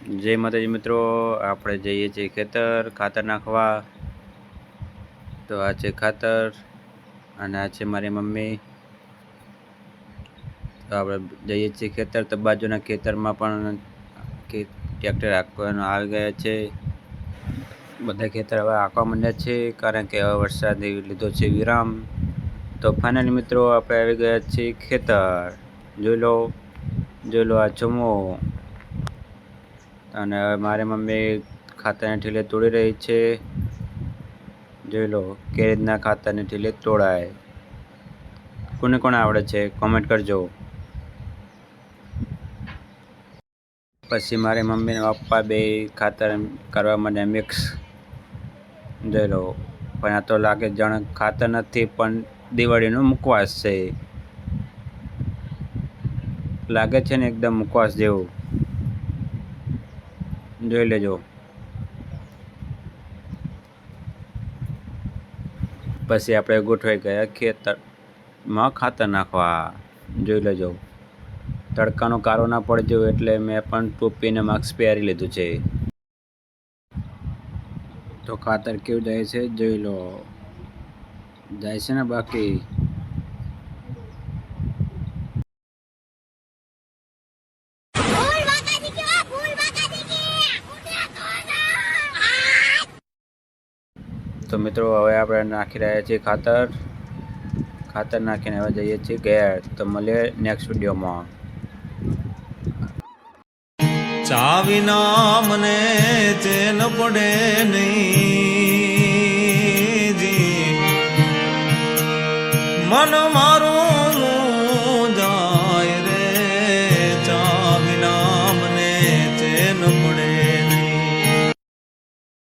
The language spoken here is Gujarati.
जय माताजी मित्रों, આપણે જઈએ છીએ ખાતર નાખવા। તો આ છે ખાતર અને આ છે મારી મમ્મી। તો આપણે જઈએ છીએ ખેતર। તો બાજુના ખેતરમાં પણ ટ્રેક્ટર હાંકવાનું આવી ગયા છે। બધા ખેતર હવે હાંકવા માંડ્યા છે, કારણ કે હવે વરસાદ લીધો છે વિરામ। તો ફાઇનલી મિત્રો આપણે આવી ગયા છીએ ખેતર। જોઈ લો આ ચમો। અને હવે મારી મમ્મી ખાતરની ઠેલે તોડી રહી છે। જોઈ લો કે રીતના ખાતરની ઠેલે તોડાય। કોને કોને આવડે છે કોમેન્ટ કરજો। પછી મારી મમ્મી અને પપ્પા બે ખાતર કરવા માટે મિક્સ। જોઈ લો, પણ આ તો લાગે જાણે ખાતર નથી પણ દિવાળીનો મુખવાસ છે। લાગે છે ને એકદમ મુખવાસ જેવું, જોઈ લેજો। પછી આપણે ગોઠવાઈ ગયા ખેતરમાં ખાતર નાખવા। જોઈ લેજો, તડકાનો કારો ના પડજો એટલે મેં પણ ટોપી અને માસ્ક પહેરી લીધું છે। તો ખાતર કેવું જાય છે જોઈ લો, જાય છે ને બાકી। તો મિત્રો હવે આપણે નાખી રહ્યા છીએ ખાતર નાખીને હવે જઈએ છીએ ઘેર। તો મળીએ નેક્સ્ટ વિડીયોમાં। ચાવીના મને ચેન પડે નહીં જી, મન મારું જાય રે, ચાવીના મને ચેન પડે